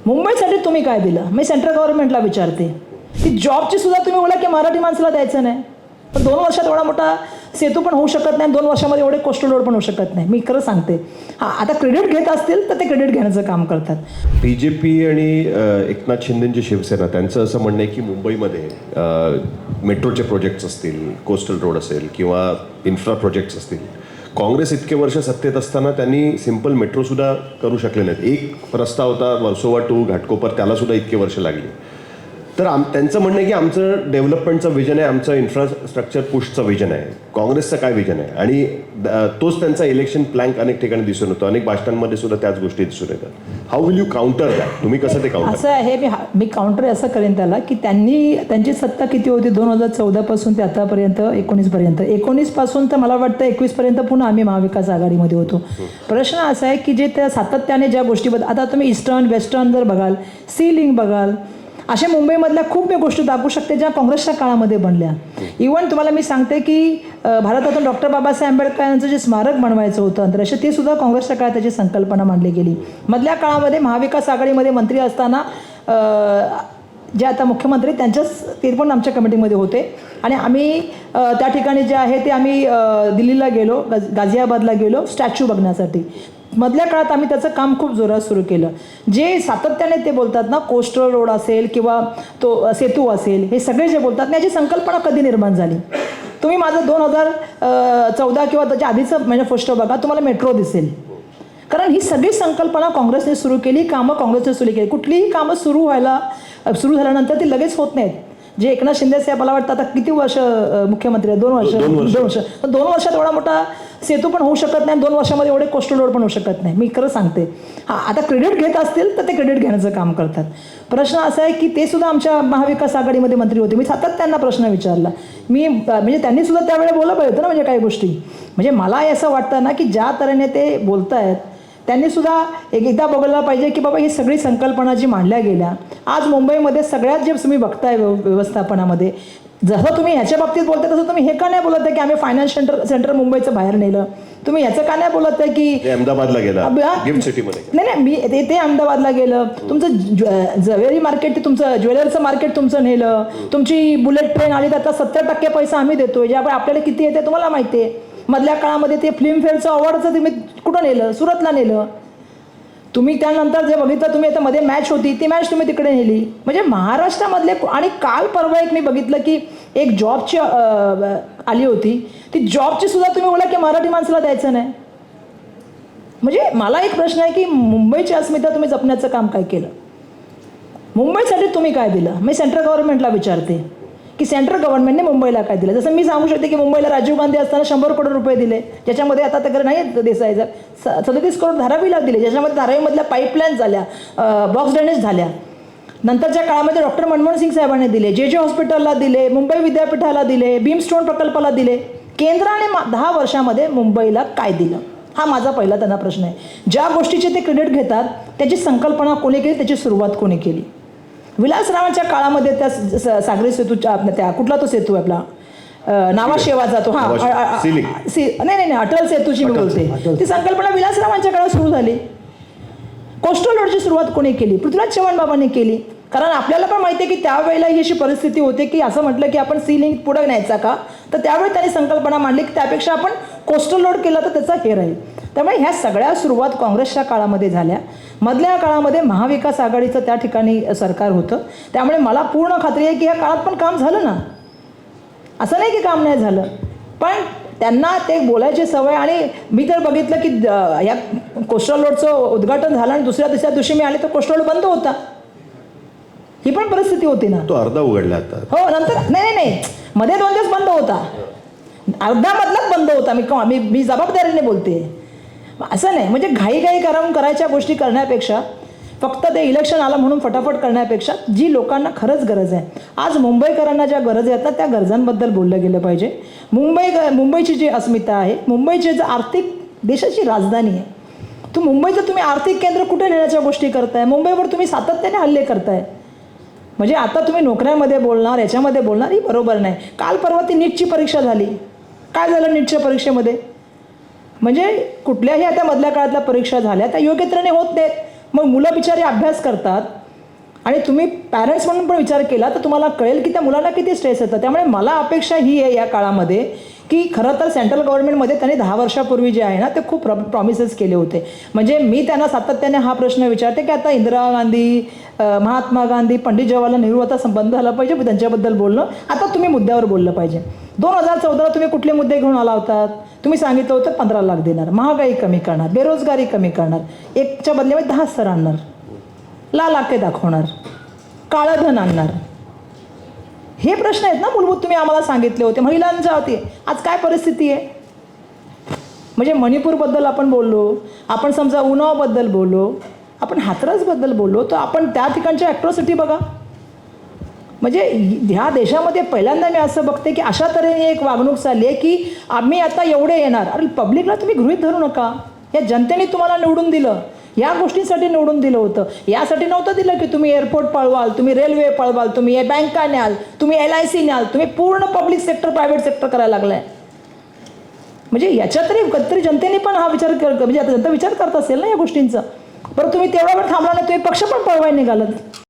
मुंबईसाठी तुम्ही काय दिलं? मी सेंट्रल गव्हर्नमेंटला विचारते की जॉबची सुद्धा तुम्ही बोला की मराठी माणसाला द्यायचं नाही, पण 2 वर्षात एवढा मोठा सेतू पण होऊ शकत नाही, 2 वर्षामध्ये एवढे कोस्टल रोड पण होऊ शकत नाही. मी खरं सांगते. हां, आता क्रेडिट घेत असतील तर ते क्रेडिट घेण्याचं काम करतात. BJP आणि एकनाथ शिंदेची शिवसेना त्यांचं असं म्हणणं आहे की मुंबईमध्ये मेट्रोचे प्रोजेक्ट्स असतील, कोस्टल रोड असेल किंवा इन्फ्रा प्रोजेक्ट्स असतील, काँग्रेस इतके वर्ष सत्तेत असताना त्यांनी सिम्पल मेट्रोसुद्धा करू शकले नाहीत. एक रस्ता होता वर्सोवा टू घाटकोपर, त्यालासुद्धा इतके वर्ष लागली. तर त्यांचं म्हणणं आहे की आमचं डेव्हलपमेंटचं विजन आहे, आमचं इन्फ्रास्ट्रक्चर पुशचं विजन आहे. काँग्रेसचं काय विजन आहे? आणि तोच त्यांचा इलेक्शन प्लॅन अनेक ठिकाणी दिसून येतो, अनेक भाषणांमध्ये सुद्धा त्याच गोष्टी दिसून येतात. How will you counter that? तुम्ही कसं ते काउंटर? असं आहे, मी काउंटर असं करेन त्याला की त्यांची सत्ता किती होती 2014 पासून ते आतापर्यंत 19 पर्यंत. 19 पासून तर मला वाटतं 21 पर्यंत पुन्हा आम्ही महाविकास आघाडीमध्ये होतो. प्रश्न असा आहे की जे त्या सातत्याने ज्या गोष्टीबद्दल, आता तुम्ही ईस्टर्न वेस्टर्न जर बघाल, सी लिंक बघाल, अशा मुंबईमधल्या खूप मी गोष्टी दाखवू शकते ज्या काँग्रेसच्या काळामध्ये बनल्या. इव्हन तुम्हाला मी सांगते की भारतातून डॉक्टर बाबासाहेब आंबेडकर यांचं जे स्मारक बनवायचं होतं आंतरराष्ट्रीय, ते सुद्धा काँग्रेसच्या काळात त्याची संकल्पना मांडली गेली. मधल्या काळामध्ये महाविकास आघाडीमध्ये मंत्री असताना जे आता मुख्यमंत्री ते पण आमच्या कमिटीमध्ये होते आणि आम्ही त्या ठिकाणी जे आहे ते आम्ही दिल्लीला गेलो, गाझियाबादला गेलो स्टॅच्यू बघण्यासाठी. मधल्या काळात आम्ही त्याचं काम खूप जोरात सुरू केलं. जे सातत्याने ते बोलतात ना, कोस्टल रोड असेल किंवा तो सेतू असेल, हे सगळे जे बोलतात ना, याची संकल्पना कधी निर्माण झाली? तुम्ही माझं 2014 किंवा त्याच्या आधीचं मॅनिफेस्टो बघा, तुम्हाला मेट्रो दिसेल. कारण ही सगळी संकल्पना काँग्रेसने सुरू केली, कामं काँग्रेसने सुरू केली. कुठलीही कामं सुरू झाल्यानंतर ती लगेच होत नाहीत. जे एकनाथ शिंदे साहेब मला वाटतं आता किती वर्ष मुख्यमंत्री आहे? 2 वर्ष. 2 वर्षात एवढा मोठा सेतू पण होऊ शकत नाही, 2 वर्षामध्ये एवढे कोस्टल रोड पण होऊ शकत नाही. मी खरं सांगते. हां, आता क्रेडिट घेत असतील तर ते क्रेडिट घेण्याचं काम करतात. प्रश्न असा आहे की ते सुद्धा आमच्या महाविकास आघाडीमध्ये मंत्री होते. मी सतत त्यांना प्रश्न विचारला. म्हणजे त्यांनी सुद्धा त्यावेळेला बोललं पाहिजे होतं ना, म्हणजे काही गोष्टी. म्हणजे मला असं वाटतं ना की ज्या तऱ्हेने ते बोलत आहेत त्यांनी सुद्धा एकदा बघायला पाहिजे की बाबा ही सगळी संकल्पना जी मांडल्या गेल्या आज मुंबईमध्ये सगळ्यात जे तुम्ही बघताय व्यवस्थापनामध्ये, जसं तुम्ही ह्याच्या बाबतीत बोलताय तसं तुम्ही हे का नाही बोलत आहे की आम्ही फायनान्स सेंटर मुंबईचं बाहेर नेलं? तुम्ही ह्याचं का नाही बोलत आहे की अहमदाबादला गेला, गिफ्ट सिटीमध्ये? नाही, मी ते अहमदाबादला गेलं. तुमचं ज्वेलरी मार्केट, ते तुमचं ज्वेलरचं मार्केट तुमचं नेलं. तुमची बुलेट ट्रेन आली तर आता 70% पैसा आम्ही देतोय, ज्यामुळे आपल्याला किती येते तुम्हाला माहिती आहे. मधल्या काळामध्ये ते फिल्मफेअरचं अवॉर्डचं तुम्ही कुठं नेलं? सुरतला नेलं. तुम्ही त्यानंतर जे बघितलं, तुम्ही आता मध्ये मॅच होती, ती मॅच तुम्ही तिकडे नेली. म्हणजे महाराष्ट्रामधले, आणि काल परवा एक मी बघितलं की एक जॉबची आली होती, ती जॉबची सुद्धा तुम्ही बोला की मराठी माणसाला द्यायचं नाही. म्हणजे मला एक प्रश्न आहे की मुंबईची अस्मिता तुम्ही जपण्याचं काम काय केलं? मुंबईसाठी तुम्ही काय दिलं? मी सेंट्रल गव्हर्नमेंटला विचारते की सेंट्रल गव्हर्नमेंटने मुंबईला काय दिलं? जसं मी सांगू शकते की मुंबईला राजीव गांधी असताना 100 करोड रुपये दिले, ज्याच्यामध्ये आता तर नाही देसाईचं 37 करोड धारावीला दिले, ज्याच्यामध्ये धारावीमधल्या पाईपलाईन झाल्या, बॉक्स ड्रेनेज झाल्या. नंतरच्या काळामध्ये डॉक्टर मनमोहन सिंग साहेबांनी दिले, जे हॉस्पिटलला दिले, मुंबई विद्यापीठाला दिले, बीमस्टोन प्रकल्पाला दिले. केंद्राने 10 वर्षामध्ये मुंबईला काय दिलं? हा माझा पहिला त्यांना प्रश्न आहे. ज्या गोष्टीचे ते क्रेडिट घेतात त्याची संकल्पना कोणी केली, त्याची सुरुवात कोणी केली? विलासरावांच्या काळामध्ये त्या सागरी सेतूच्या, त्या कुठला तो सेतू आपला नावाशेवाचा, तो नाही अटल सेतूची मी बोलते, ती संकल्पना विलासरावांच्या काळात सुरू झाली. कोस्टल रोडची सुरुवात कोणी केली? पृथ्वीराज चव्हाण बाबांनी केली. कारण आपल्याला पण माहिती आहे की त्यावेळेला ही अशी परिस्थिती होती की असं म्हटलं की आपण सी लिंक पुढे न्यायचा का, तर त्यावेळी त्यांनी संकल्पना मांडली की त्यापेक्षा आपण कोस्टल रोड केला तर त्याचा हे राहील. त्यामुळे ह्या सगळ्या सुरुवात काँग्रेसच्या काळामध्ये झाल्या. मधल्या काळामध्ये महाविकास आघाडीचं त्या ठिकाणी सरकार होतं. त्यामुळे मला पूर्ण खात्री आहे की या काळात पण काम झालं ना, असं नाही की काम नाही झालं. पण त्यांना ते बोलायची सवय, आणि मी तर बघितलं की या कोस्टल रोडचं उद्घाटन झालं आणि दुसऱ्या तिसऱ्या दिवशी मी आले तर कोस्टल रोड बंद होता. ही पण परिस्थिती होती ना. तो अर्धा उघडला आता. हो, नंतर नाही, मध्ये 2 दिवस बंद होता, अर्धा मधलाच बंद होता. मी जबाबदारीने बोलते. असं नाही, म्हणजे घाई करायच्या गोष्टी करण्यापेक्षा, फक्त ते इलेक्शन आलं म्हणून फटाफट करण्यापेक्षा जी लोकांना खरंच गरज आहे, आज मुंबईकरांना ज्या गरज आहेत ना, त्या गरजांबद्दल बोललं गेलं पाहिजे. मुंबईची जी अस्मिता आहे, मुंबईची जी आर्थिक, देशाची राजधानी आहे, मुंबईचं तुम्ही आर्थिक केंद्र कुठे नेण्याच्या गोष्टी करताय? मुंबईवर तुम्ही सातत्याने हल्ले करताय. म्हणजे आता तुम्ही नोकऱ्यामध्ये बोलणार, याच्यामध्ये बोलणार, ही बरोबर नाही. काल परवा ती नीटची परीक्षा झाली. काय झालं नीटच्या परीक्षेमध्ये? म्हणजे कुठल्याही आता मधल्या काळातल्या परीक्षा झाल्या त्या योग्य तऱ्हेने होत नाहीत. मग मुलं बिचारी अभ्यास करतात आणि तुम्ही पॅरेंट्स म्हणून पण विचार केला तर तुम्हाला कळेल की त्या मुलांना किती स्ट्रेस येतं. त्यामुळे मला अपेक्षा ही आहे या काळामध्ये की खरं तर सेंट्रल गव्हर्नमेंटमध्ये त्यांनी 10 वर्षापूर्वी जे आहे ना ते खूप प्रॉमिसेस केले होते. म्हणजे मी त्यांना सातत्याने हा प्रश्न विचारते की आता इंदिरा गांधी, महात्मा गांधी, पंडित जवाहरलाल नेहरू आता बंद झाला पाहिजे, त्यांच्याबद्दल बोलणं. आता तुम्ही मुद्द्यावर बोललं पाहिजे. 2014ला तुम्ही कुठले मुद्दे घेऊन आला होतात? तुम्ही सांगितलं होतं 15 लाख देणार, महागाई कमी करणार, बेरोजगारी कमी करणार, 1च्या बदल्यामध्ये 10 स्तर आणणार, लाल आखे दाखवणार, काळं धन आणणार. हे प्रश्न आहेत ना मूलभूत तुम्ही आम्हाला सांगितले होते. महिलांच्या होती आज काय परिस्थिती आहे? म्हणजे मणिपूरबद्दल आपण बोललो, आपण समजा उन्नावबद्दल बोललो, आपण हाथरसबद्दल बोललो, तर आपण त्या ठिकाणच्या ॲट्रॉसिटी बघा. म्हणजे ह्या देशामध्ये पहिल्यांदा मी असं बघते की अशा तऱ्हेने एक वागणूक चालली आहे की आम्ही आता एवढे येणार. अरे पब्लिकला तुम्ही गृहीत धरू नका. या जनतेने तुम्हाला निवडून दिलं, या गोष्टींसाठी निवडून दिलं होतं. यासाठी नव्हतं दिलं की तुम्ही एअरपोर्ट पळवाल, तुम्ही रेल्वे पळवाल, तुम्ही बँका न्याल, तुम्ही LIC न्याल. तुम्ही पूर्ण पब्लिक सेक्टर प्रायव्हेट सेक्टर करायला लागलाय. म्हणजे याच्या तरी जनतेने पण हा विचार म्हणजे आता जनता विचार करत असेल ना या गोष्टींचा. बरं तुम्ही तेवढा वेळ थांबला नाही, तुम्ही पक्ष पण पळवायला निघालात.